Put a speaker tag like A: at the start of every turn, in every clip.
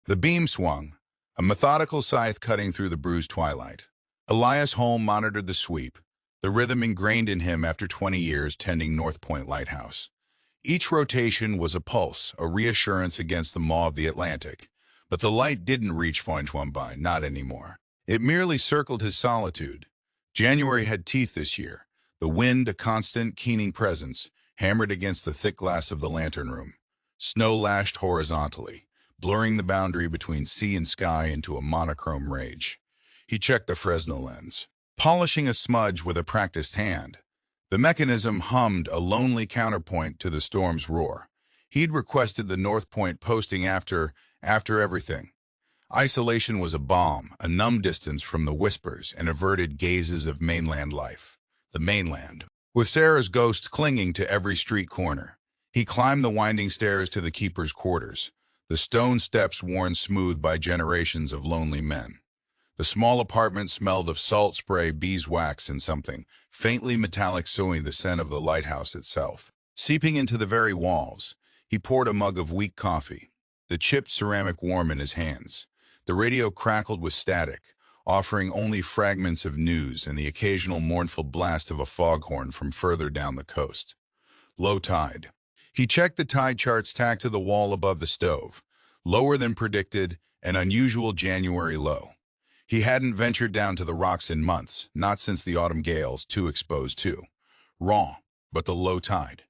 A: The beam swung, a methodical scythe cutting through the bruised twilight. Elias Thorne monitored the sweep, the rhythm ingrained in him after 20 years tending North Point Lighthouse. Each rotation was a pulse, a reassurance against the maw of the Atlantic. But the light didn't reach Stormbound, not anymore. It merely circled his solitude. January had teeth this year. The wind, a constant, keening presence, hammered against the thick glass of the lantern room. Snow lashed horizontally, blurring the boundary between sea and sky into a monochrome rage. He checked the Fresnel lens, polishing a smudge with a practiced hand. The mechanism hummed a lonely counterpoint to the storm's roar. He'd requested the North Point posting after everything. Isolation was a balm, a numb distance from the whispers and averted gazes of mainland life. The mainland, with Sarah's ghost clinging to every street corner. He climbed the winding stairs to the keeper's quarters, the stone steps worn smooth by generations of lonely men. The small apartment smelled of salt spray, beeswax, and something faintly metallic sewing the scent of the lighthouse itself. Seeping into the very walls, he poured a mug of weak coffee, the chipped ceramic warm in his hands. The radio crackled with static, offering only fragments of news and the occasional mournful blast of a foghorn from further down the coast. Low tide. He checked the tide charts tacked to the wall above the stove. Lower than predicted, an unusual January low. He hadn't ventured down to the rocks in months, not since the autumn gales, too exposed to. Raw, but the low tide.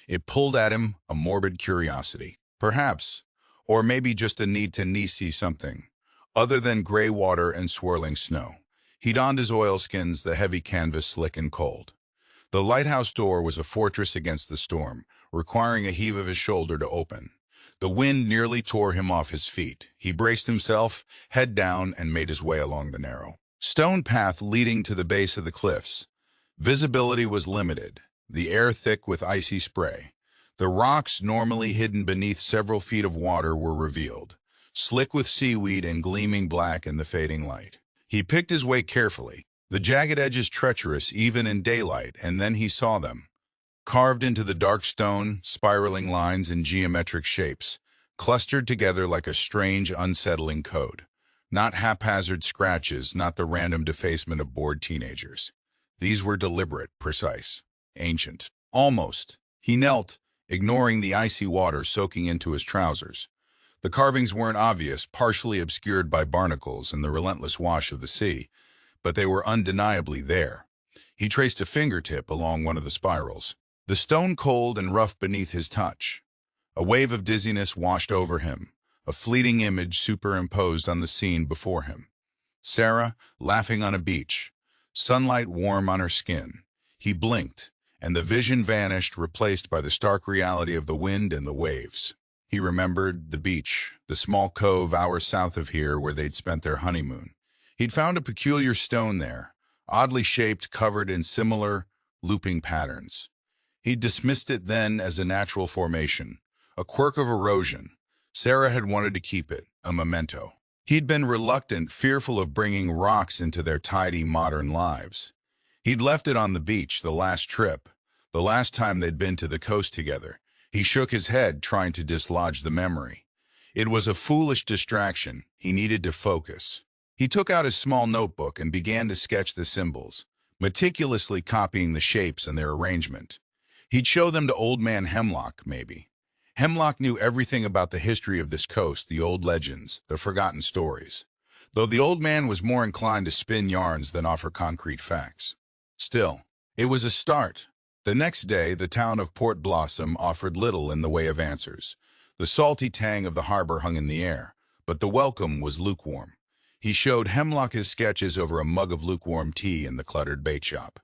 A: It pulled at him a morbid curiosity. Perhaps, or maybe just a need to see something, other than gray water and swirling snow. He donned his oilskins, the heavy canvas slick and cold. The lighthouse door was a fortress against the storm, requiring a heave of his shoulder to open. The wind nearly tore him off his feet. He braced himself, head down, and made his way along the narrow stone path leading to the base of the cliffs. Visibility was limited, the air thick with icy spray. The rocks, normally hidden beneath several feet of water, were revealed, slick with seaweed and gleaming black in the fading light. He picked his way carefully, the jagged edges treacherous even in daylight, and then he saw them. Carved into the dark stone, spiraling lines and geometric shapes, clustered together like a strange, unsettling code. Not haphazard scratches, not the random defacement of bored teenagers. These were deliberate, precise, ancient. Almost. He knelt, ignoring the icy water soaking into his trousers. The carvings weren't obvious, partially obscured by barnacles and the relentless wash of the sea, but they were undeniably there. He traced a fingertip along one of the spirals, the stone cold and rough beneath his touch. A wave of dizziness washed over him, a fleeting image superimposed on the scene before him. Sarah, laughing on a beach, sunlight warm on her skin. He blinked, and the vision vanished, replaced by the stark reality of the wind and the waves. He remembered the beach, the small cove hours south of here where they'd spent their honeymoon. He'd found a peculiar stone there, oddly shaped, covered in similar, looping patterns. He'd dismissed it then as a natural formation, a quirk of erosion. Sarah had wanted to keep it, a memento. He'd been reluctant, fearful of bringing rocks into their tidy, modern lives. He'd left it on the beach the last trip, the last time they'd been to the coast together. He shook his head, trying to dislodge the memory. It was a foolish distraction. He needed to focus. He took out his small notebook and began to sketch the symbols, meticulously copying the shapes and their arrangement. He'd show them to Old Man Hemlock, maybe. Hemlock knew everything about the history of this coast, the old legends, the forgotten stories, though the old man was more inclined to spin yarns than offer concrete facts. Still, it was a start. The next day, the town of Port Blossom offered little in the way of answers. The salty tang of the harbor hung in the air, but the welcome was lukewarm. He showed Hemlock his sketches over a mug of lukewarm tea in the cluttered bait shop.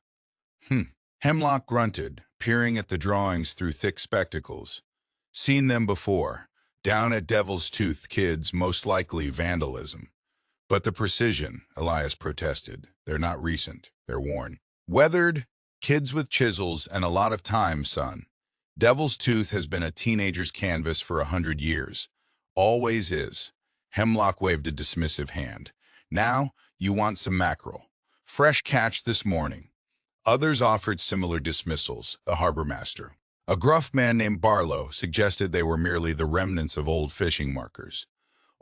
A: Hemlock grunted, peering at the drawings through thick spectacles. Seen them before. Down at Devil's Tooth, kids, most likely vandalism. But the precision, Elias protested. They're not recent. They're worn. Weathered, kids with chisels, and a lot of time, son. Devil's Tooth has been a teenager's canvas for 100 years. Always is. Hemlock waved a dismissive hand. Now, you want some mackerel. Fresh catch this morning. Others offered similar dismissals, the harbor master. A gruff man named Barlow suggested they were merely the remnants of old fishing markers.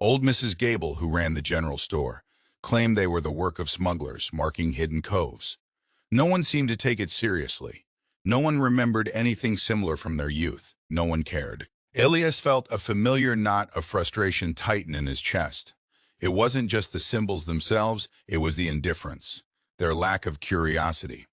A: Old Mrs. Gable, who ran the general store, claimed they were the work of smugglers, marking hidden coves. No one seemed to take it seriously. No one remembered anything similar from their youth. No one cared. Elias felt a familiar knot of frustration tighten in his chest. It wasn't just the symbols themselves, it was the indifference, their lack of curiosity.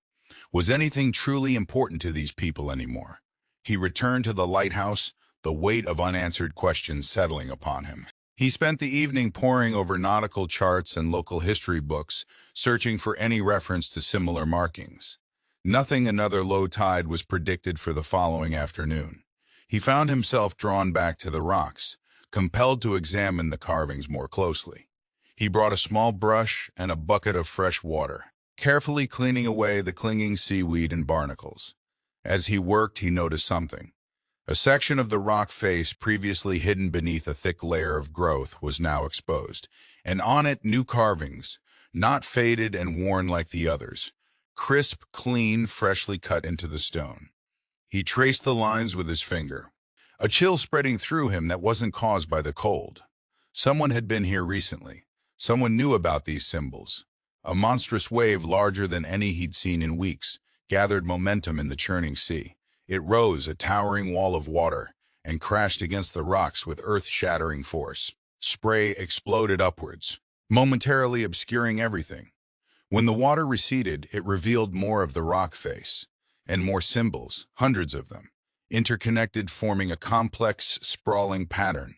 A: Was anything truly important to these people anymore? He returned to the lighthouse, the weight of unanswered questions settling upon him. He spent the evening poring over nautical charts and local history books, searching for any reference to similar markings. Nothing another low tide was predicted for the following afternoon. He found himself drawn back to the rocks, compelled to examine the carvings more closely. He brought a small brush and a bucket of fresh water, carefully cleaning away the clinging seaweed and barnacles. As he worked, he noticed something. A section of the rock face previously hidden beneath a thick layer of growth was now exposed, and on it new carvings, not faded and worn like the others, crisp, clean, freshly cut into the stone. He traced the lines with his finger, a chill spreading through him that wasn't caused by the cold. Someone had been here recently. Someone knew about these symbols. A monstrous wave larger than any he'd seen in weeks gathered momentum in the churning sea. It rose, a towering wall of water, and crashed against the rocks with earth-shattering force. Spray exploded upwards, momentarily obscuring everything. When the water receded, it revealed more of the rock face, and more symbols, hundreds of them, interconnected, forming a complex, sprawling pattern.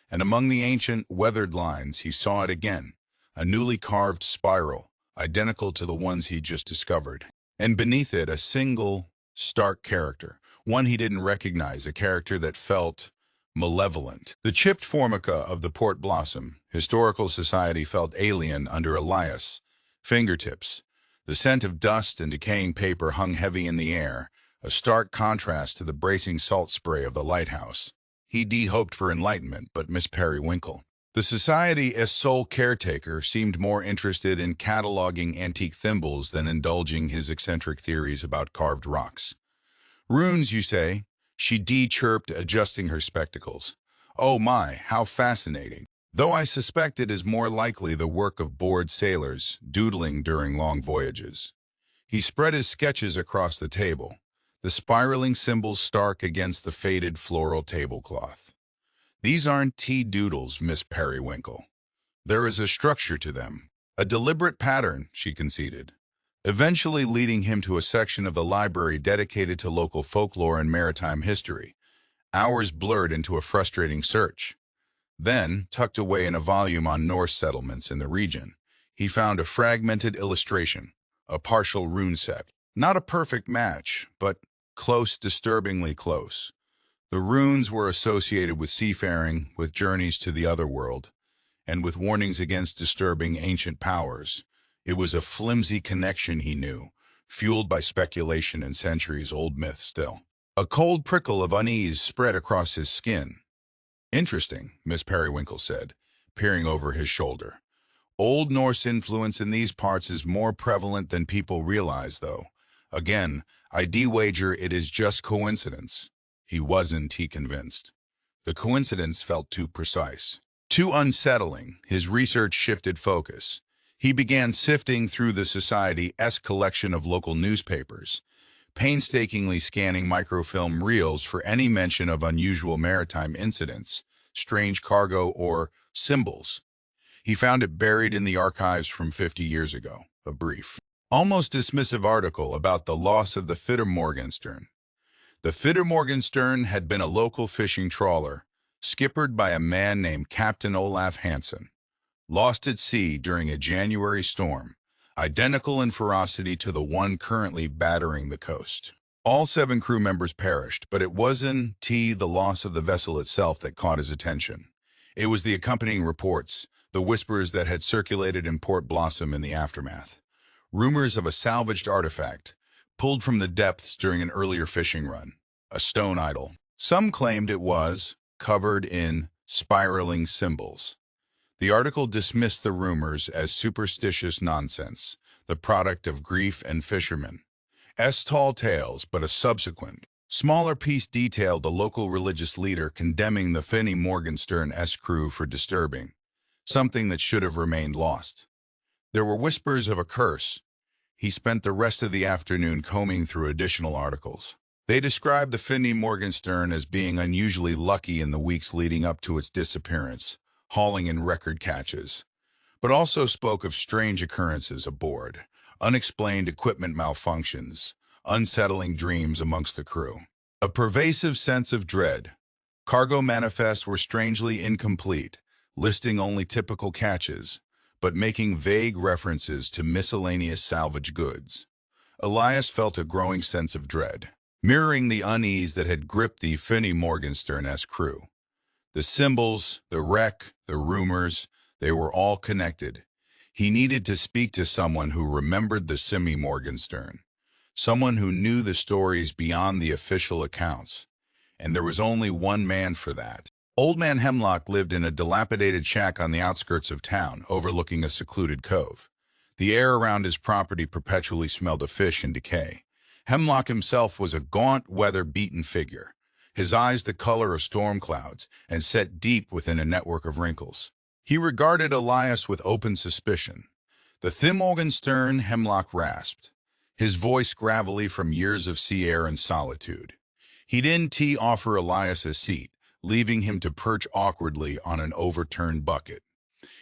A: And among the ancient, weathered lines, he saw it again, a newly carved spiral, identical to the ones he'd just discovered. And beneath it, a single, stark character, one he didn't recognize, a character that felt malevolent. The chipped formica of the Port Blossom Historical Society felt alien under Elias' fingertips. The scent of dust and decaying paper hung heavy in the air, a stark contrast to the bracing salt spray of the lighthouse. He hoped for enlightenment, but Miss Periwinkle, the Society's sole caretaker, seemed more interested in cataloging antique thimbles than indulging his eccentric theories about carved rocks. "Runes, you say?" She chirped, adjusting her spectacles. "Oh my, how fascinating. Though I suspect it is more likely the work of bored sailors, doodling during long voyages." He spread his sketches across the table, the spiraling symbols stark against the faded floral tablecloth. "These aren't tea doodles, Miss Periwinkle. There is a structure to them, a deliberate pattern," she conceded, eventually leading him to a section of the library dedicated to local folklore and maritime history. Hours blurred into a frustrating search. Then, tucked away in a volume on Norse settlements in the region, he found a fragmented illustration, a partial rune set. Not a perfect match, but close, disturbingly close. The runes were associated with seafaring, with journeys to the other world, and with warnings against disturbing ancient powers. It was a flimsy connection, he knew, fueled by speculation and centuries-old myth still. A cold prickle of unease spread across his skin. "Interesting," Miss Periwinkle said, peering over his shoulder. "Old Norse influence in these parts is more prevalent than people realize, though. Again, I'd wager it is just coincidence." He wasn't, he convinced. The coincidence felt too precise, too unsettling. His research shifted focus. He began sifting through the Society's collection of local newspapers, painstakingly scanning microfilm reels for any mention of unusual maritime incidents, strange cargo, or symbols. He found it buried in the archives from 50 years ago, a brief, almost dismissive article about the loss of the Morgenstern. The Morgenstern had been a local fishing trawler, skippered by a man named Captain Olaf Hansen, lost at sea during a January storm, identical in ferocity to the one currently battering the coast. All 7 crew members perished, but it wasn't the loss of the vessel itself that caught his attention. It was the accompanying reports, the whispers that had circulated in Port Blossom in the aftermath. Rumors of a salvaged artifact, pulled from the depths during an earlier fishing run, a stone idol. Some claimed it was covered in spiraling symbols. The article dismissed the rumors as superstitious nonsense, the product of grief and fishermen. Tall tales, but a subsequent, smaller piece detailed a local religious leader condemning the Morgenstern's crew for disturbing something that should have remained lost. There were whispers of a curse. He spent the rest of the afternoon combing through additional articles. They described the Finny Morgenstern as being unusually lucky in the weeks leading up to its disappearance, hauling in record catches, but also spoke of strange occurrences aboard, unexplained equipment malfunctions, unsettling dreams amongst the crew. A pervasive sense of dread. Cargo manifests were strangely incomplete, listing only typical catches, but making vague references to miscellaneous salvage goods. Elias felt a growing sense of dread, mirroring the unease that had gripped the Finny Morgenstern-esque crew. The symbols, the wreck, the rumors, they were all connected. He needed to speak to someone who remembered the Finny Morgenstern, someone who knew the stories beyond the official accounts. And there was only one man for that. Old Man Hemlock lived in a dilapidated shack on the outskirts of town, overlooking a secluded cove. The air around his property perpetually smelled of fish and decay. Hemlock himself was a gaunt, weather-beaten figure, his eyes the color of storm clouds and set deep within a network of wrinkles. He regarded Elias with open suspicion. The Thimorgenstern, Hemlock rasped, his voice gravelly from years of sea air and solitude. He didn't offer Elias a seat, leaving him to perch awkwardly on an overturned bucket.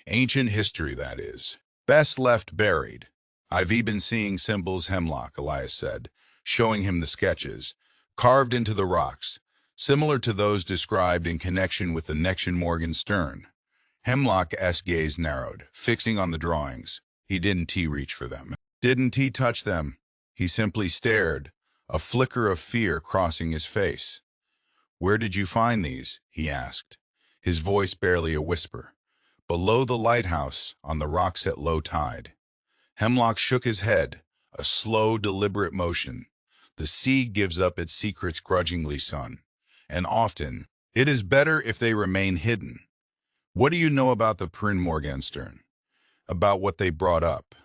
A: Ancient history, that is. Best left buried. I've been seeing symbols, Hemlock, Elias said, showing him the sketches, carved into the rocks, similar to those described in connection with the Nexian Morgenstern. Hemlock's gaze narrowed, fixing on the drawings. He didn't reach for them. Didn't touch them. He simply stared, a flicker of fear crossing his face. "Where did you find these?" he asked, his voice barely a whisper. "Below the lighthouse, on the rocks at low tide." Hemlock shook his head, a slow, deliberate motion. "The sea gives up its secrets grudgingly, son, and often it is better if they remain hidden. What do you know about the Prin Morgenstern? About what they brought up?"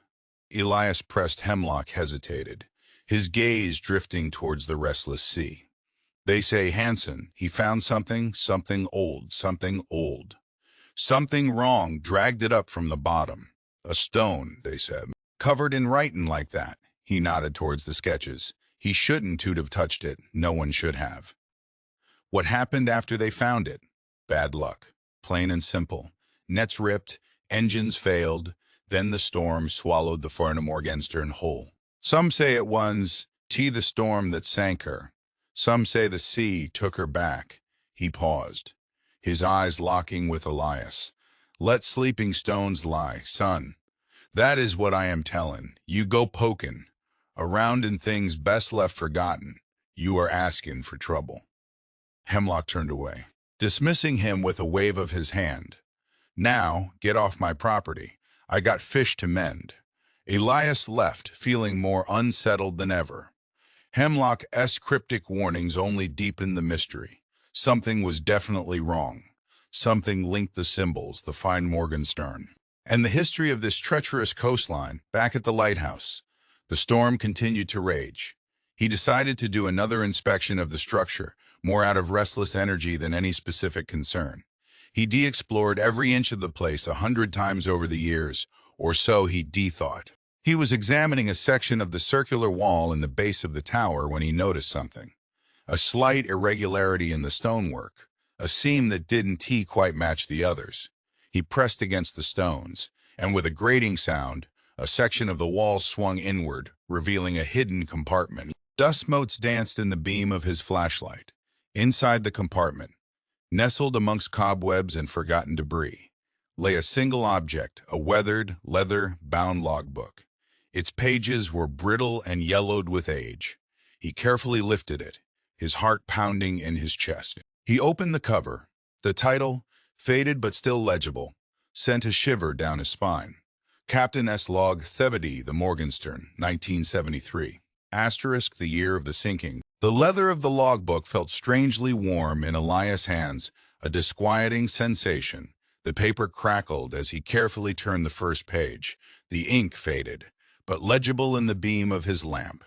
A: Elias pressed. Hemlock hesitated, his gaze drifting towards the restless sea. "They say Hansen, he found something old. Something wrong, dragged it up from the bottom. A stone, they said, covered in writing like that." He nodded towards the sketches. "He shouldn't have touched it. No one should have." "What happened after they found it?" "Bad luck. Plain and simple. Nets ripped, engines failed, then the storm swallowed the Morgenstern whole. Some say it was the storm that sank her. Some say the sea took her back." He paused, his eyes locking with Elias. "Let sleeping stones lie, son. That is what I am telling. You go poking around in things best left forgotten. You are asking for trouble." Hemlock turned away, dismissing him with a wave of his hand. "Now, get off my property. I got fish to mend." Elias left, feeling more unsettled than ever. Hemlock's cryptic warnings only deepened the mystery. Something was definitely wrong. Something linked the symbols, the fine Morgenstern, and the history of this treacherous coastline. Back at the lighthouse, the storm continued to rage. He decided to do another inspection of the structure, more out of restless energy than any specific concern. He de-explored every inch of the place 100 times over the years, or so he thought. He was examining a section of the circular wall in the base of the tower when he noticed something. A slight irregularity in the stonework, a seam that didn't quite match the others. He pressed against the stones, and with a grating sound, a section of the wall swung inward, revealing a hidden compartment. Dust motes danced in the beam of his flashlight. Inside the compartment, nestled amongst cobwebs and forgotten debris, lay a single object, a weathered, leather-bound logbook. Its pages were brittle and yellowed with age. He carefully lifted it, his heart pounding in his chest. He opened the cover. The title, faded but still legible, sent a shiver down his spine. Captain S. Log Thevedy, the Morgenstern, 1973. Asterisk, the year of the sinking. The leather of the logbook felt strangely warm in Elias' hands, a disquieting sensation. The paper crackled as he carefully turned the first page. The ink faded, but legible in the beam of his lamp.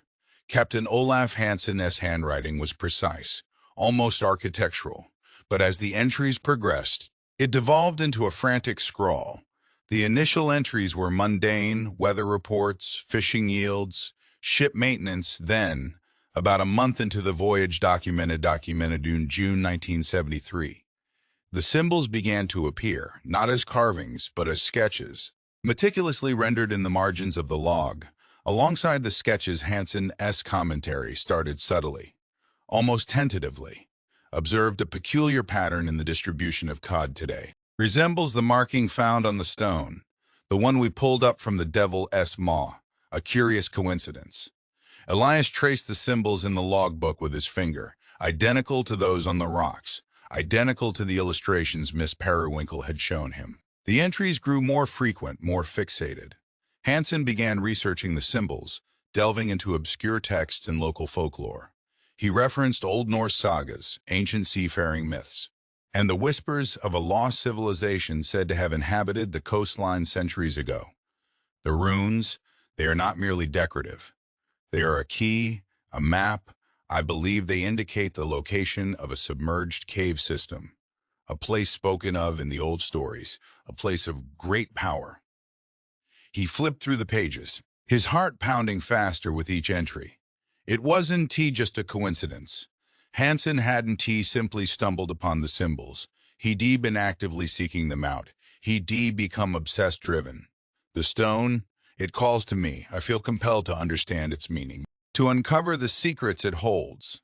A: Captain Olaf Hansen's handwriting was precise, almost architectural, but as the entries progressed, It devolved into a frantic scrawl. The initial entries were mundane, weather reports, fishing yields, ship maintenance. Then, about a month into the voyage documented in June 1973, the symbols began to appear, not as carvings, but as sketches, meticulously rendered in the margins of the log. Alongside the sketches, Hansen's commentary started subtly, almost tentatively. Observed a peculiar pattern in the distribution of cod today. Resembles the marking found on the stone, the one we pulled up from the devil's maw. A curious coincidence. Elias traced the symbols in the logbook with his finger, identical to those on the rocks, identical to the illustrations Miss Periwinkle had shown him. The entries grew more frequent, more fixated. Hansen began researching the symbols, delving into obscure texts and local folklore. He referenced Old Norse sagas, ancient seafaring myths, and the whispers of a lost civilization said to have inhabited the coastline centuries ago. The runes, they are not merely decorative. They are a key, a map. I believe they indicate the location of a submerged cave system, a place spoken of in the old stories, a place of great power. He flipped through the pages, his heart pounding faster with each entry. It wasn't just a coincidence. Hansen hadn't simply stumbled upon the symbols. He'd been actively seeking them out. He'd become obsessed-driven. The stone, it calls to me. I feel compelled to understand its meaning, to uncover the secrets it holds.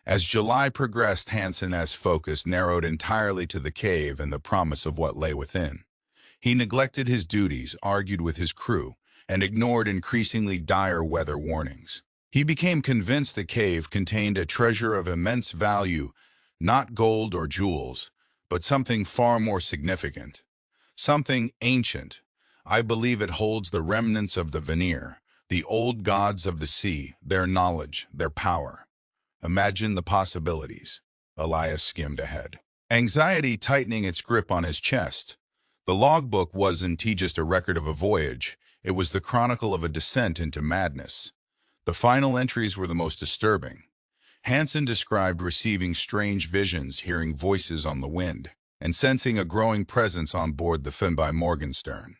A: As July progressed, Hansen's focus narrowed entirely to the cave and the promise of what lay within. He neglected his duties, argued with his crew, and ignored increasingly dire weather warnings. He became convinced the cave contained a treasure of immense value, not gold or jewels, but something far more significant, something ancient. I believe it holds the remnants of the Vanir, the old gods of the sea, their knowledge, their power. Imagine the possibilities. Elias skimmed ahead, anxiety tightening its grip on his chest. The logbook wasn't just a record of a voyage, it was the chronicle of a descent into madness. The final entries were the most disturbing. Hansen described receiving strange visions, hearing voices on the wind, and sensing a growing presence on board the Finn by Morgenstern.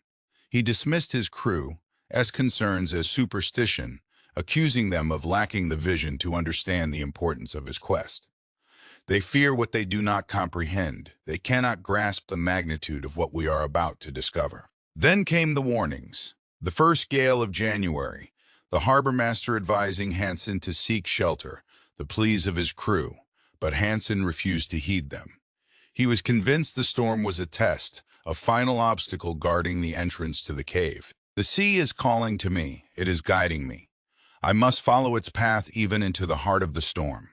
A: He dismissed his crew as concerns as superstition, accusing them of lacking the vision to understand the importance of his quest. They fear what they do not comprehend. They cannot grasp the magnitude of what we are about to discover. Then came the warnings. The first gale of January, the harbor master advising Hansen to seek shelter, the pleas of his crew, but Hansen refused to heed them. He was convinced the storm was a test, a final obstacle guarding the entrance to the cave. The sea is calling to me, it is guiding me. I must follow its path even into the heart of the storm.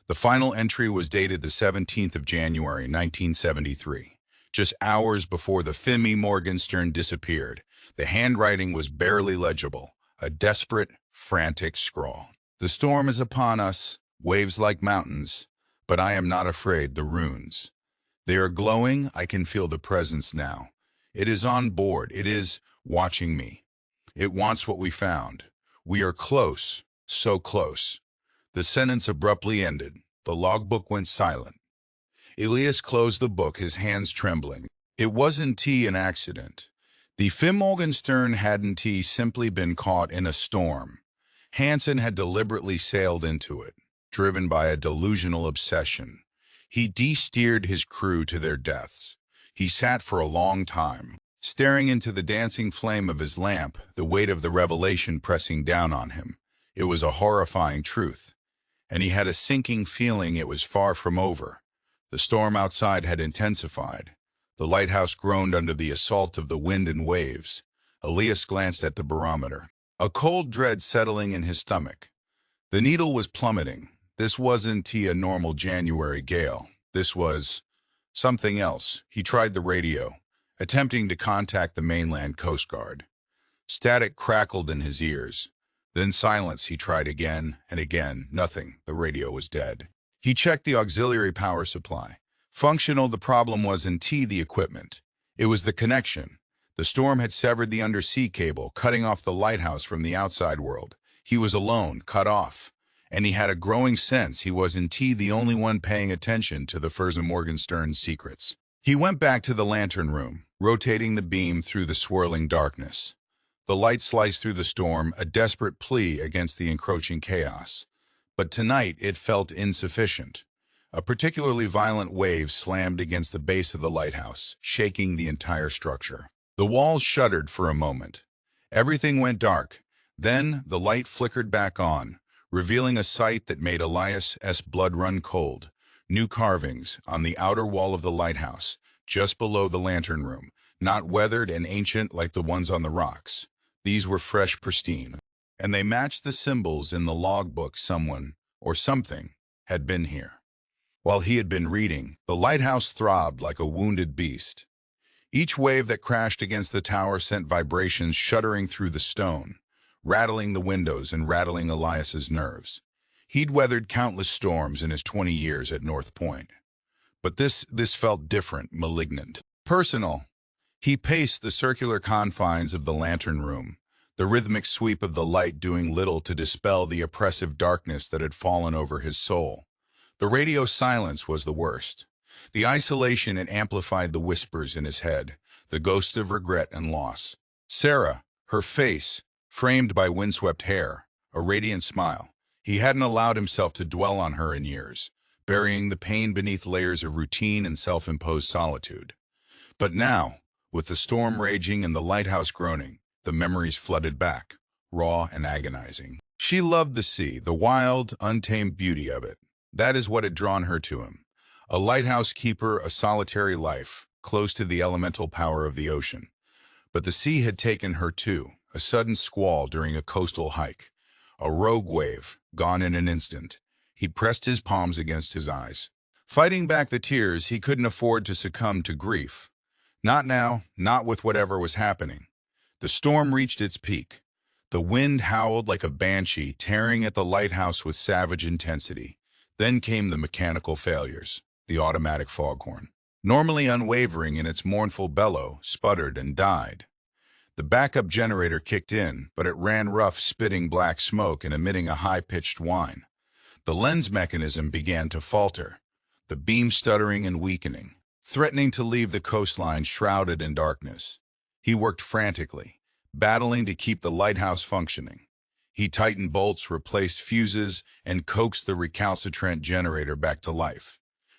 A: The final entry was dated the 17th of January, 1973, just hours before the Finn by Morgenstern disappeared. The handwriting was barely legible, a desperate, frantic scrawl. The storm is upon us, waves like mountains, but I am not afraid. The runes. They are glowing, I can feel the presence now. It is on board, it is watching me. It wants what we found. We are close, so close. The sentence abruptly ended. The logbook went silent. Elias closed the book, his hands trembling. It wasn't an accident. The Finn Morgenstern hadn't simply been caught in a storm. Hansen had deliberately sailed into it, driven by a delusional obsession. He de-steered his crew to their deaths. He sat for a long time, staring into the dancing flame of his lamp, the weight of the revelation pressing down on him. It was a horrifying truth, and he had a sinking feeling it was far from over. The storm outside had intensified. The lighthouse groaned under the assault of the wind and waves. Elias glanced at the barometer, a cold dread settling in his stomach. The needle was plummeting. This wasn't a normal January gale. This was something else. He tried the radio, attempting to contact the mainland Coast Guard. Static crackled in his ears. Then silence. He tried again and again. Nothing. The radio was dead. He checked the auxiliary power supply. Functional. The problem wasn't the equipment. It was the connection. The storm had severed the undersea cable, cutting off the lighthouse from the outside world. He was alone, cut off. And he had a growing sense he wasn't the only one paying attention to the Finn by Morgenstern's secrets. He went back to the lantern room, rotating the beam through the swirling darkness. The light sliced through the storm, a desperate plea against the encroaching chaos. But tonight it felt insufficient. A particularly violent wave slammed against the base of the lighthouse, shaking the entire structure. The walls shuddered for a moment. Everything went dark. Then the light flickered back on, revealing a sight that made Elias's blood run cold. New carvings on the outer wall of the lighthouse, just below the lantern room, not weathered and ancient like the ones on the rocks. These were fresh, pristine, and they matched the symbols in the logbook someone, or something, had been here. While he had been reading, the lighthouse throbbed like a wounded beast. Each wave that crashed against the tower sent vibrations shuddering through the stone, rattling the windows and rattling Elias's nerves. He'd weathered countless storms in his 20 years at North Point. But this felt different, malignant, personal. He paced the circular confines of the lantern room, the rhythmic sweep of the light doing little to dispel the oppressive darkness that had fallen over his soul. The radio silence was the worst. The isolation had amplified the whispers in his head, the ghosts of regret and loss. Sarah, her face, framed by windswept hair, a radiant smile. He hadn't allowed himself to dwell on her in years, burying the pain beneath layers of routine and self-imposed solitude. But now, with the storm raging and the lighthouse groaning, the memories flooded back, raw and agonizing. She loved the sea, the wild, untamed beauty of it. That is what had drawn her to him. A lighthouse keeper, a solitary life, close to the elemental power of the ocean. But the sea had taken her too, a sudden squall during a coastal hike. A rogue wave, gone in an instant. He pressed his palms against his eyes. Fighting back the tears, he couldn't afford to succumb to grief. Not now, not with whatever was happening. The storm reached its peak. The wind howled like a banshee, tearing at the lighthouse with savage intensity. Then came the mechanical failures. The automatic foghorn, normally unwavering in its mournful bellow, sputtered and died. The backup generator kicked in, but it ran rough, spitting black smoke and emitting a high-pitched whine. The lens mechanism began to falter, the beam stuttering and weakening, threatening to leave the coastline shrouded in darkness. He worked frantically, battling to keep the lighthouse functioning. He tightened bolts, replaced fuses, and coaxed the recalcitrant generator back to life.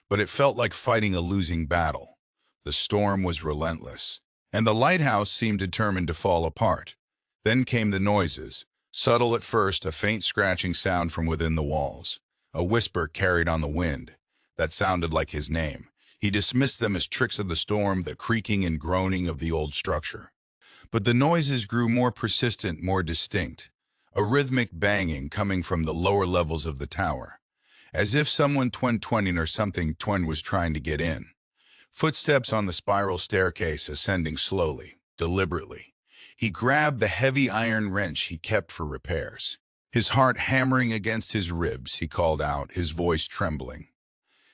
A: But it felt like fighting a losing battle. The storm was relentless, and the lighthouse seemed determined to fall apart. Then came the noises, subtle at first, a faint scratching sound from within the walls. A whisper carried on the wind that sounded like his name. He dismissed them as tricks of the storm, the creaking and groaning of the old structure. But the noises grew more persistent, more distinct, a rhythmic banging coming from the lower levels of the tower, as if someone twin or something was trying to get in. Footsteps on the spiral staircase ascending slowly, deliberately. He grabbed the heavy iron wrench he kept for repairs. His heart hammering against his ribs, he called out, his voice trembling.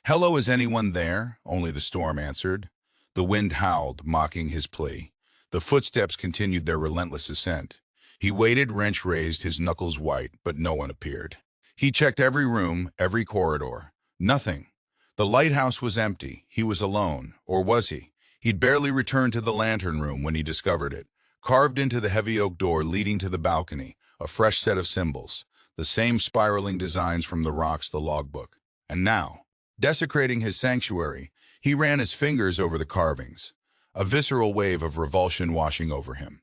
A: "Hello, is anyone there?" Only the storm answered. The wind howled, mocking his plea. The footsteps continued their relentless ascent. He waited, wrench raised, his knuckles white, but no one appeared. He checked every room, every corridor. Nothing. The lighthouse was empty. He was alone. Or was he? He'd barely returned to the lantern room when he discovered it. Carved into the heavy oak door leading to the balcony, a fresh set of symbols, the same spiraling designs from the rocks, the logbook. And now, desecrating his sanctuary, he ran his fingers over the carvings, a visceral wave of revulsion washing over him.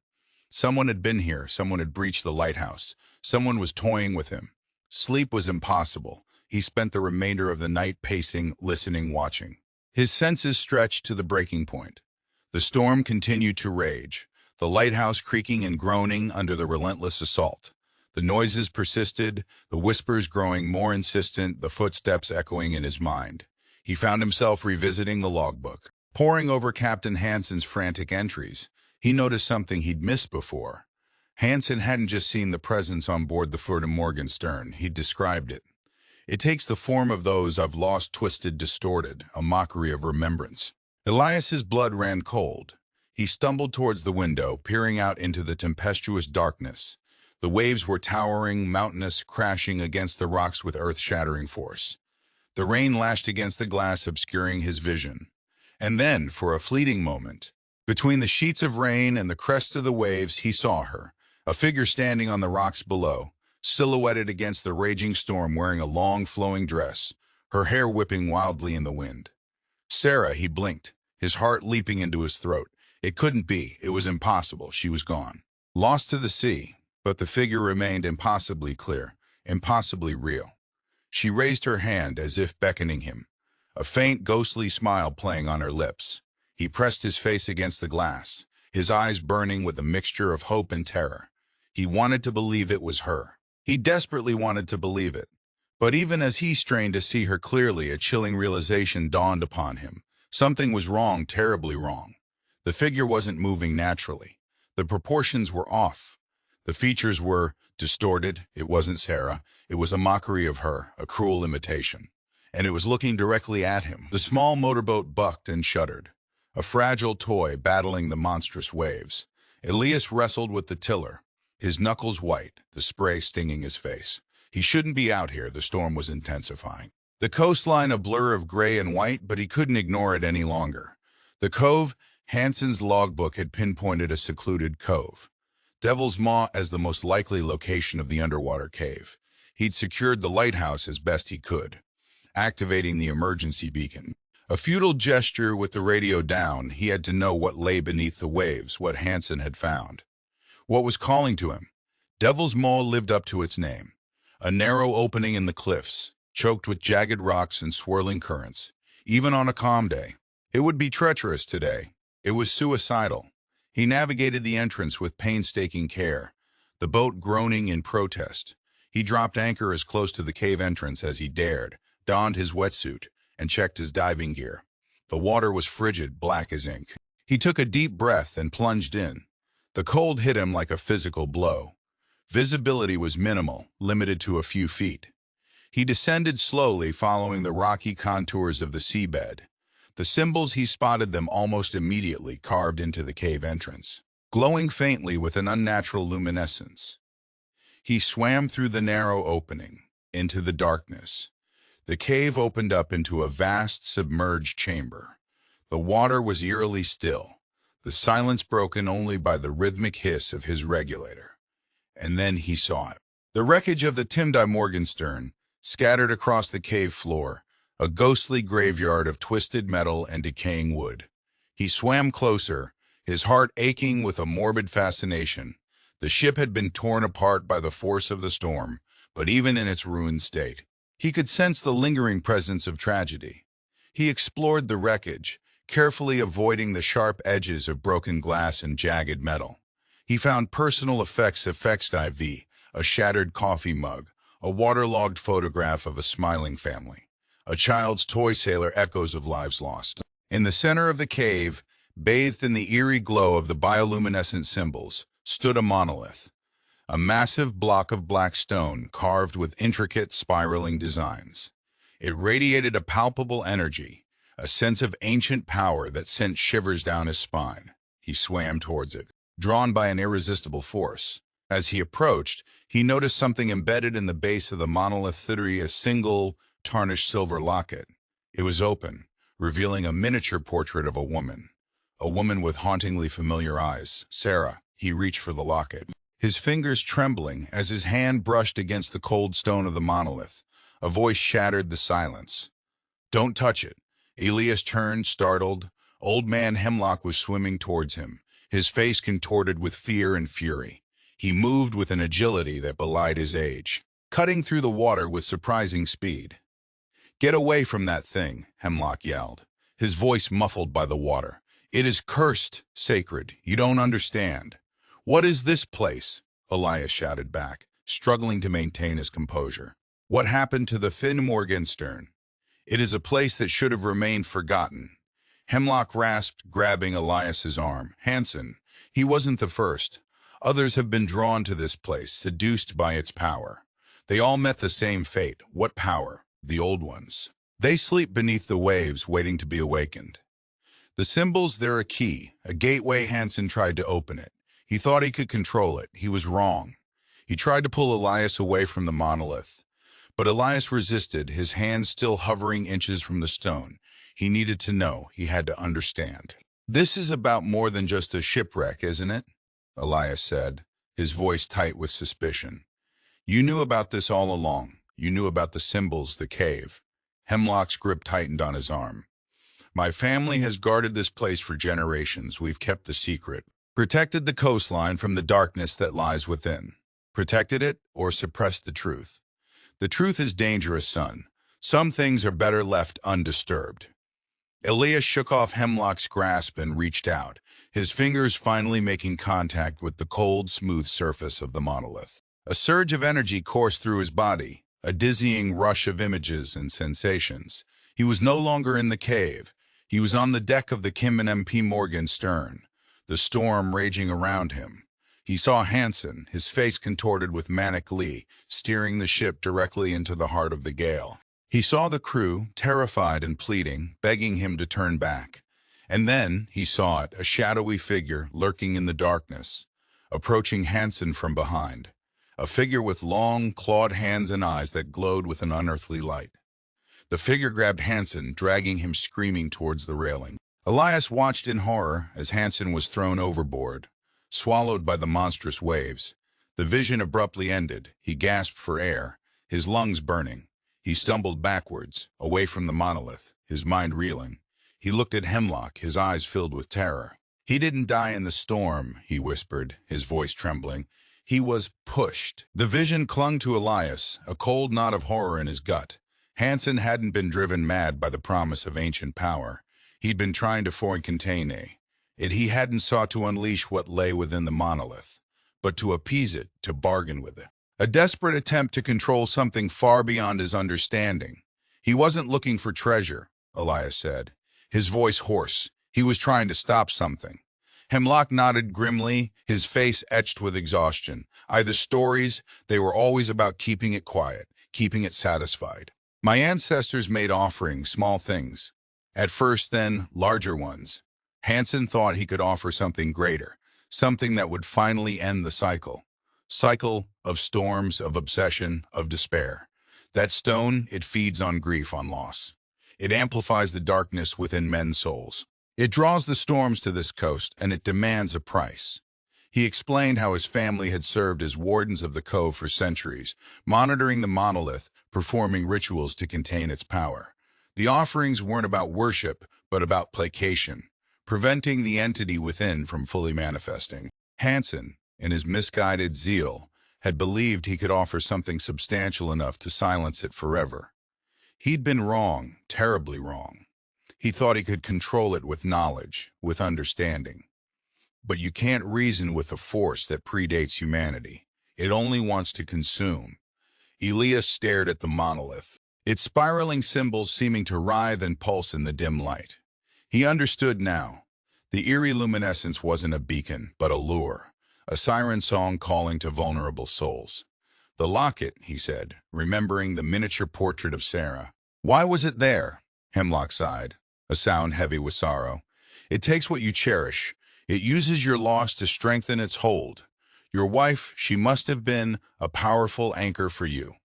A: Someone had been here, someone had breached the lighthouse, someone was toying with him. Sleep was impossible. He spent the remainder of the night pacing, listening, watching. His senses stretched to the breaking point. The storm continued to rage, the lighthouse creaking and groaning under the relentless assault. The noises persisted, the whispers growing more insistent, the footsteps echoing in his mind. He found himself revisiting the logbook, poring over Captain Hansen's frantic entries. He noticed something he'd missed before. Hansen hadn't just seen the presence on board the Ferdinand Morgenstern, he'd described it. It takes the form of those I've lost, twisted, distorted, a mockery of remembrance. Elias's blood ran cold. He stumbled towards the window, peering out into the tempestuous darkness. The waves were towering, mountainous, crashing against the rocks with earth-shattering force. The rain lashed against the glass, obscuring his vision. And then, for a fleeting moment, between the sheets of rain and the crest of the waves, he saw her, a figure standing on the rocks below, silhouetted against the raging storm, wearing a long, flowing dress, her hair whipping wildly in the wind. Sarah, he blinked, his heart leaping into his throat. It couldn't be. It was impossible. She was gone. Lost to the sea, but the figure remained impossibly clear, impossibly real. She raised her hand as if beckoning him, a faint, ghostly smile playing on her lips. He pressed his face against the glass, his eyes burning with a mixture of hope and terror. He wanted to believe it was her. He desperately wanted to believe it. But even as he strained to see her clearly, a chilling realization dawned upon him. Something was wrong, terribly wrong. The figure wasn't moving naturally. The proportions were off. The features were distorted. It wasn't Sarah. It was a mockery of her, a cruel imitation. And it was looking directly at him. The small motorboat bucked and shuddered, a fragile toy battling the monstrous waves. Elias wrestled with the tiller, his knuckles white, the spray stinging his face. He shouldn't be out here. The storm was intensifying. The coastline a blur of gray and white, but he couldn't ignore it any longer. The cove, Hansen's logbook had pinpointed a secluded cove, Devil's Maw as the most likely location of the underwater cave. He'd secured the lighthouse as best he could, activating the emergency beacon. A futile gesture with the radio down, he had to know what lay beneath the waves, what Hansen had found. What was calling to him? Devil's Maw lived up to its name. A narrow opening in the cliffs, choked with jagged rocks and swirling currents. Even on a calm day, it would be treacherous today. It was suicidal. He navigated the entrance with painstaking care, the boat groaning in protest. He dropped anchor as close to the cave entrance as he dared, donned his wetsuit, and checked his diving gear. The water was frigid, black as ink. He took a deep breath and plunged in. The cold hit him like a physical blow. Visibility was minimal, limited to a few feet. He descended slowly, following the rocky contours of the seabed. The symbols, he spotted them almost immediately, carved into the cave entrance, glowing faintly with an unnatural luminescence. He swam through the narrow opening, into the darkness. The cave opened up into a vast, submerged chamber. The water was eerily still, the silence broken only by the rhythmic hiss of his regulator. And then he saw it. The wreckage of the Timdai Morgenstern, scattered across the cave floor, a ghostly graveyard of twisted metal and decaying wood. He swam closer, his heart aching with a morbid fascination. The ship had been torn apart by the force of the storm, but even in its ruined state, he could sense the lingering presence of tragedy. He explored the wreckage, carefully avoiding the sharp edges of broken glass and jagged metal. He found personal effects IV, a shattered coffee mug, a waterlogged photograph of a smiling family, a child's toy sailor, echoes of lives lost. In the center of the cave, bathed in the eerie glow of the bioluminescent symbols, stood a monolith, a massive block of black stone carved with intricate spiraling designs. It radiated a palpable energy, a sense of ancient power that sent shivers down his spine. He swam towards it, drawn by an irresistible force. As he approached, he noticed something embedded in the base of the monolith, a single, tarnished silver locket. It was open, revealing a miniature portrait of a woman with hauntingly familiar eyes. Sarah. He reached for the locket, his fingers trembling as his hand brushed against the cold stone of the monolith. A voice shattered the silence. "Don't touch it." Elias turned, startled. Old man Hemlock was swimming towards him, his face contorted with fear and fury. He moved with an agility that belied his age, cutting through the water with surprising speed. "Get away from that thing," Hemlock yelled, his voice muffled by the water. "It is cursed, sacred. You don't understand." "What is this place?" Elias shouted back, struggling to maintain his composure. "What happened to the Finn Morgenstern? It is a place that should have remained forgotten." Hemlock rasped, grabbing Elias's arm. "Hansen, he wasn't the first. Others have been drawn to this place, seduced by its power. They all met the same fate." "What power?" "The old ones. They sleep beneath the waves, waiting to be awakened. The symbols, they're a key, a gateway." Hansen tried to open it. He thought he could control it. He was wrong. He tried to pull Elias away from the monolith, but Elias resisted, his hands still hovering inches from the stone. He needed to know. He had to understand. "This is about more than just a shipwreck, isn't it?" Elias said, his voice tight with suspicion. "You knew about this all along. You knew about the symbols, the cave." Hemlock's grip tightened on his arm. "My family has guarded this place for generations. We've kept the secret. Protected the coastline from the darkness that lies within. Protected it or suppressed the truth. The truth is dangerous, son. Some things are better left undisturbed." Elias shook off Hemlock's grasp and reached out, his fingers finally making contact with the cold, smooth surface of the monolith. A surge of energy coursed through his body, a dizzying rush of images and sensations. He was no longer in the cave. He was on the deck of the Kim and MP Morgan stern, the storm raging around him. He saw Hansen, his face contorted with manic glee, steering the ship directly into the heart of the gale. He saw the crew, terrified and pleading, begging him to turn back. And then he saw it, a shadowy figure lurking in the darkness, approaching Hansen from behind. A figure with long, clawed hands and eyes that glowed with an unearthly light. The figure grabbed Hansen, dragging him screaming towards the railing. Elias watched in horror as Hansen was thrown overboard, swallowed by the monstrous waves. The vision abruptly ended. He gasped for air, his lungs burning. He stumbled backwards, away from the monolith, his mind reeling. He looked at Hemlock, his eyes filled with terror. "He didn't die in the storm," he whispered, his voice trembling. "He was pushed." The vision clung to Elias, a cold knot of horror in his gut. Hansen hadn't been driven mad by the promise of ancient power. He'd been trying to contain it. He hadn't sought to unleash what lay within the monolith, but to appease it, to bargain with it. A desperate attempt to control something far beyond his understanding. He wasn't looking for treasure, Elias said, his voice hoarse. He was trying to stop something. Hemlock nodded grimly, his face etched with exhaustion. The stories, they were always about keeping it quiet, keeping it satisfied. "My ancestors made offerings, small things. At first, then, larger ones. Hansen thought he could offer something greater, something that would finally end the cycle. Cycle of storms, of obsession, of despair. That stone, it feeds on grief, on loss. It amplifies the darkness within men's souls. It draws the storms to this coast, and it demands a price." He explained how his family had served as wardens of the cove for centuries, monitoring the monolith, performing rituals to contain its power. The offerings weren't about worship, but about placation, preventing the entity within from fully manifesting. Hansen, in his misguided zeal, had believed he could offer something substantial enough to silence it forever. He'd been wrong, terribly wrong. He thought he could control it with knowledge, with understanding. But you can't reason with a force that predates humanity. It only wants to consume. Elias stared at the monolith, its spiraling symbols seeming to writhe and pulse in the dim light. He understood now. The eerie luminescence wasn't a beacon, but a lure, a siren song calling to vulnerable souls. "The locket," he said, remembering the miniature portrait of Sarah. "Why was it there?" Hemlock sighed, a sound heavy with sorrow. "It takes what you cherish. It uses your loss to strengthen its hold. Your wife, she must have been a powerful anchor for you."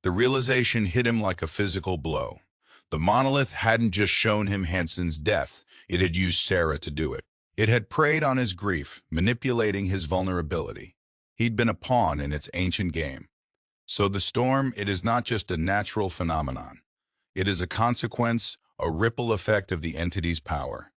A: The realization hit him like a physical blow. The monolith hadn't just shown him Hansen's death, it had used Sarah to do it. It had preyed on his grief, manipulating his vulnerability. He'd been a pawn in its ancient game. So the storm, it is not just a natural phenomenon. It is a consequence, a ripple effect of the entity's power.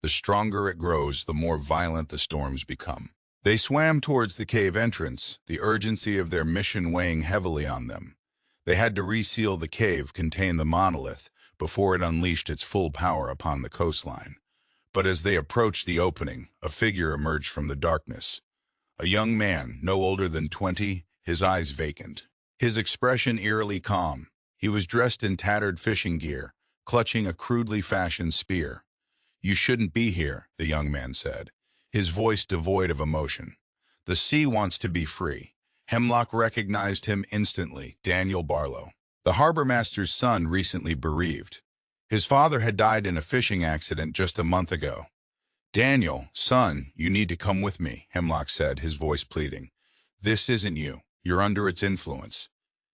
A: The stronger it grows, the more violent the storms become. They swam towards the cave entrance, the urgency of their mission weighing heavily on them. They had to reseal the cave, contain the monolith, before it unleashed its full power upon the coastline. But as they approached the opening, a figure emerged from the darkness. A young man, no older than 20, his eyes vacant. His expression eerily calm. He was dressed in tattered fishing gear, clutching a crudely fashioned spear. "You shouldn't be here," the young man said, his voice devoid of emotion. "The sea wants to be free." Hemlock recognized him instantly, Daniel Barlow, the harbor master's son recently bereaved. His father had died in a fishing accident just a month ago. "Daniel, son, you need to come with me," Hemlock said, his voice pleading. "This isn't you. You're under its influence."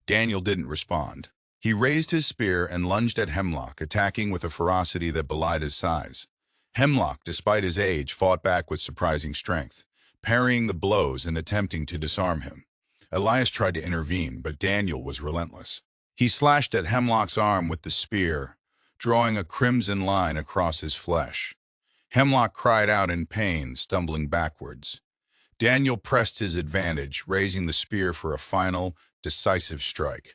A: Daniel didn't respond. He raised his spear and lunged at Hemlock, attacking with a ferocity that belied his size. Hemlock, despite his age, fought back with surprising strength, parrying the blows and attempting to disarm him. Elias tried to intervene, but Daniel was relentless. He slashed at Hemlock's arm with the spear, drawing a crimson line across his flesh. Hemlock cried out in pain, stumbling backwards. Daniel pressed his advantage, raising the spear for a final, decisive strike.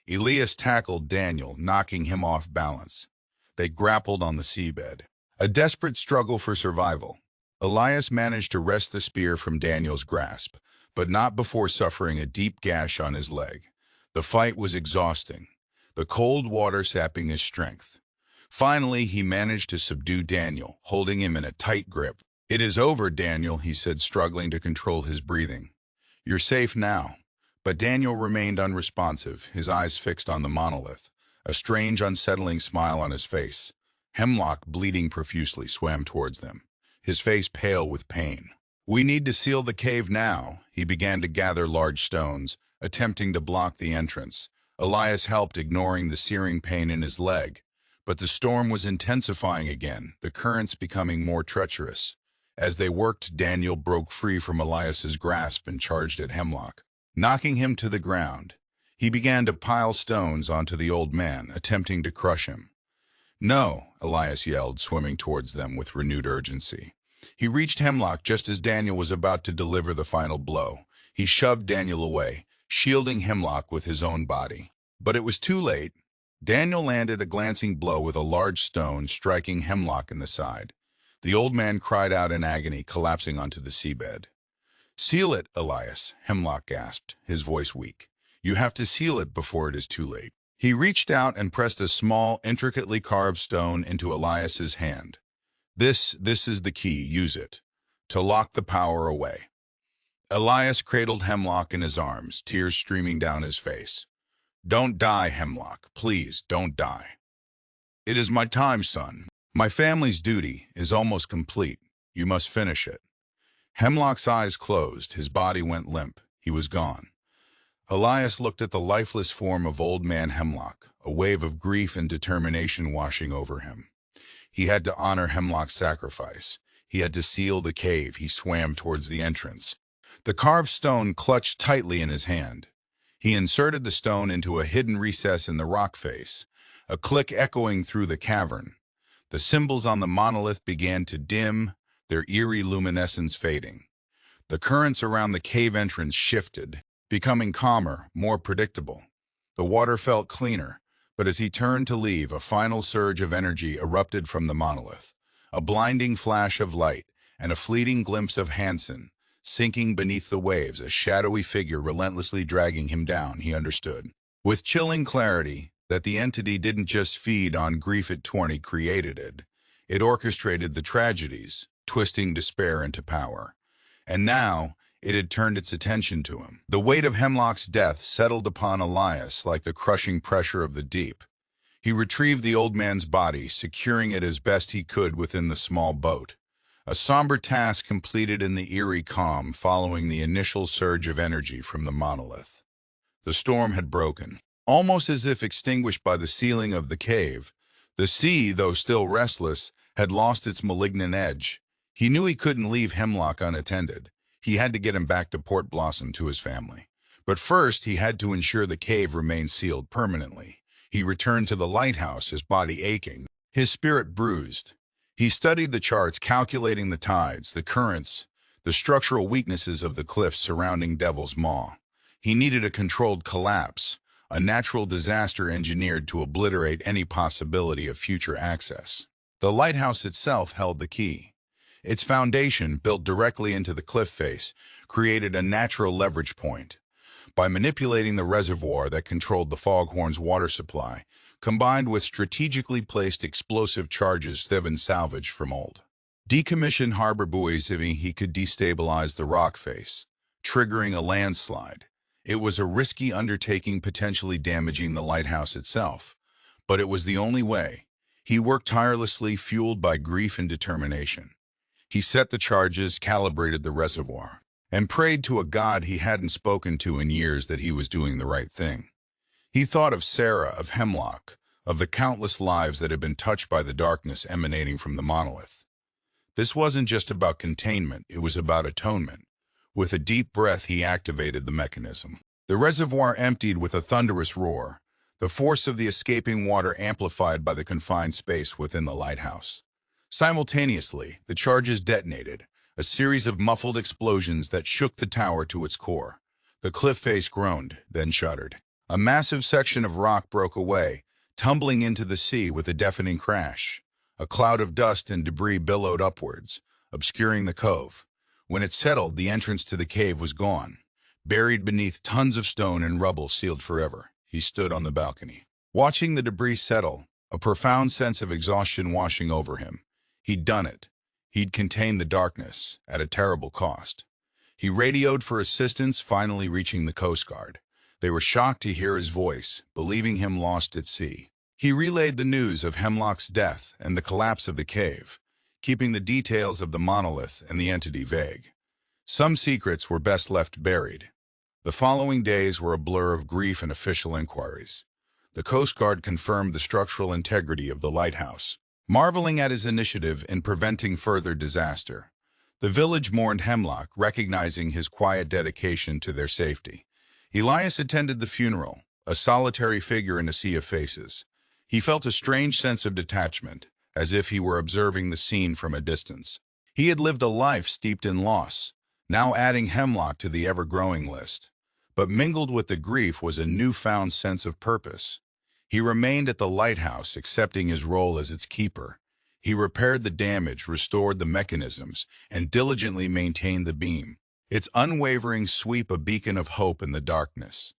A: Elias tackled Daniel, knocking him off balance. They grappled on the seabed. A desperate struggle for survival. Elias managed to wrest the spear from Daniel's grasp, but not before suffering a deep gash on his leg. The fight was exhausting, the cold water sapping his strength. Finally, he managed to subdue Daniel, holding him in a tight grip. "It is over, Daniel," he said, struggling to control his breathing. "You're safe now." But Daniel remained unresponsive, his eyes fixed on the monolith, a strange, unsettling smile on his face. Hemlock, bleeding profusely, swam towards them, his face pale with pain. "We need to seal the cave now." He began to gather large stones, attempting to block the entrance. Elias helped, ignoring the searing pain in his leg. But the storm was intensifying again, the currents becoming more treacherous. As they worked, Daniel broke free from Elias's grasp and charged at Hemlock, knocking him to the ground. He began to pile stones onto the old man, attempting to crush him. "No," Elias yelled, swimming towards them with renewed urgency. He reached Hemlock just as Daniel was about to deliver the final blow. He shoved Daniel away, shielding Hemlock with his own body. But it was too late. Daniel landed a glancing blow with a large stone, striking Hemlock in the side. The old man cried out in agony, collapsing onto the seabed. "Seal it, Elias," Hemlock gasped, his voice weak. "You have to seal it before it is too late." He reached out and pressed a small, intricately carved stone into Elias's hand. This is the key, use it, to lock the power away." Elias cradled Hemlock in his arms, tears streaming down his face. "Don't die, Hemlock, please, don't die." "It is my time, son. My family's duty is almost complete. You must finish it." Hemlock's eyes closed, his body went limp. He was gone. Elias looked at the lifeless form of old man Hemlock, a wave of grief and determination washing over him. He had to honor Hemlock's sacrifice. He had to seal the cave. He swam towards the entrance. The carved stone clutched tightly in his hand. He inserted the stone into a hidden recess in the rock face, a click echoing through the cavern. The symbols on the monolith began to dim, their eerie luminescence fading. The currents around the cave entrance shifted, becoming calmer, more predictable. The water felt cleaner, but as he turned to leave, a final surge of energy erupted from the monolith. A blinding flash of light and a fleeting glimpse of Hansen, sinking beneath the waves, a shadowy figure relentlessly dragging him down, he understood. With chilling clarity, that the entity didn't just feed on grief it torn, he created it. It orchestrated the tragedies, twisting despair into power. And now, it had turned its attention to him. The weight of Hemlock's death settled upon Elias like the crushing pressure of the deep. He retrieved the old man's body, securing it as best he could within the small boat. A somber task completed in the eerie calm following the initial surge of energy from the monolith. The storm had broken. Almost as if extinguished by the sealing of the cave, the sea, though still restless, had lost its malignant edge. He knew he couldn't leave Hemlock unattended. He had to get him back to Port Blossom to his family. But first, he had to ensure the cave remained sealed permanently. He returned to the lighthouse, his body aching, his spirit bruised. He studied the charts, calculating the tides, the currents, the structural weaknesses of the cliffs surrounding Devil's Maw. He needed a controlled collapse, a natural disaster engineered to obliterate any possibility of future access. The lighthouse itself held the key. Its foundation, built directly into the cliff face, created a natural leverage point. By manipulating the reservoir that controlled the foghorn's water supply, combined with strategically placed explosive charges Theven salvaged from old decommissioned harbor buoys, he could destabilize the rock face, triggering a landslide. It was a risky undertaking, potentially damaging the lighthouse itself, but it was the only way. He worked tirelessly, fueled by grief and determination. He set the charges, calibrated the reservoir, and prayed to a god he hadn't spoken to in years that he was doing the right thing. He thought of Sarah, of Hemlock, of the countless lives that had been touched by the darkness emanating from the monolith. This wasn't just about containment, it was about atonement. With a deep breath, he activated the mechanism. The reservoir emptied with a thunderous roar, the force of the escaping water amplified by the confined space within the lighthouse. Simultaneously, the charges detonated, a series of muffled explosions that shook the tower to its core. The cliff face groaned, then shuddered. A massive section of rock broke away, tumbling into the sea with a deafening crash. A cloud of dust and debris billowed upwards, obscuring the cove. When it settled, the entrance to the cave was gone. Buried beneath tons of stone and rubble sealed forever, he stood on the balcony. Watching the debris settle, a profound sense of exhaustion washing over him. He'd done it. He'd contained the darkness, at a terrible cost. He radioed for assistance, finally reaching the Coast Guard. They were shocked to hear his voice, believing him lost at sea. He relayed the news of Hemlock's death and the collapse of the cave, keeping the details of the monolith and the entity vague. Some secrets were best left buried. The following days were a blur of grief and official inquiries. The Coast Guard confirmed the structural integrity of the lighthouse, marveling at his initiative in preventing further disaster. The village mourned Hemlock, recognizing his quiet dedication to their safety. Elias attended the funeral, a solitary figure in a sea of faces. He felt a strange sense of detachment, as if he were observing the scene from a distance. He had lived a life steeped in loss, now adding Hemlock to the ever-growing list. But mingled with the grief was a newfound sense of purpose. He remained at the lighthouse, accepting his role as its keeper. He repaired the damage, restored the mechanisms, and diligently maintained the beam, its unwavering sweep a beacon of hope in the darkness.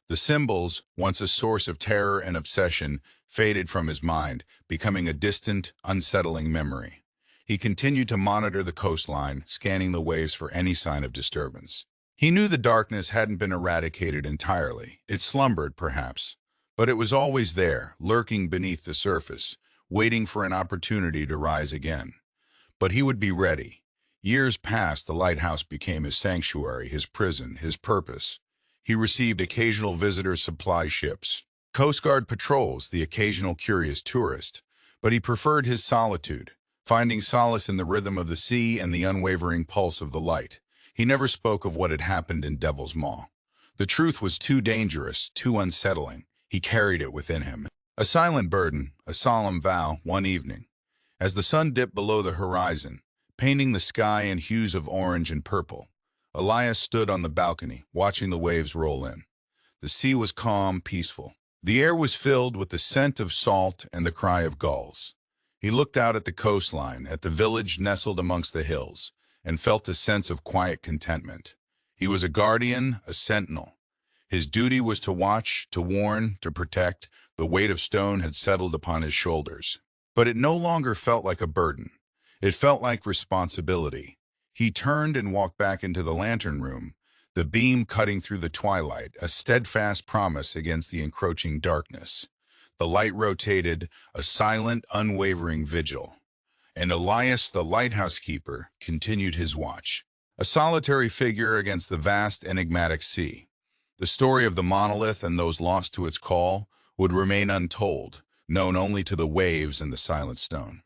A: The symbols, once a source of terror and obsession, faded from his mind, becoming a distant, unsettling memory. He continued to monitor the coastline, scanning the waves for any sign of disturbance. He knew the darkness hadn't been eradicated entirely. It slumbered, perhaps, but it was always there, lurking beneath the surface, waiting for an opportunity to rise again. But he would be ready. Years passed, the lighthouse became his sanctuary, his prison, his purpose. He received occasional visitors, supply ships, Coast Guard patrols, the occasional curious tourist, but he preferred his solitude, finding solace in the rhythm of the sea and the unwavering pulse of the light. He never spoke of what had happened in Devil's Maw. The truth was too dangerous, too unsettling. He carried it within him. A silent burden, a solemn vow, one evening. As the sun dipped below the horizon, painting the sky in hues of orange and purple, Elias stood on the balcony, watching the waves roll in. The sea was calm, peaceful. The air was filled with the scent of salt and the cry of gulls. He looked out at the coastline, at the village nestled amongst the hills, and felt a sense of quiet contentment. He was a guardian, a sentinel. His duty was to watch, to warn, to protect. The weight of stone had settled upon his shoulders. But it no longer felt like a burden. It felt like responsibility. He turned and walked back into the lantern room, the beam cutting through the twilight, a steadfast promise against the encroaching darkness. The light rotated, a silent, unwavering vigil. And Elias, the lighthouse keeper, continued his watch, a solitary figure against the vast, enigmatic sea. The story of the monolith and those lost to its call would remain untold, known only to the waves and the silent stone.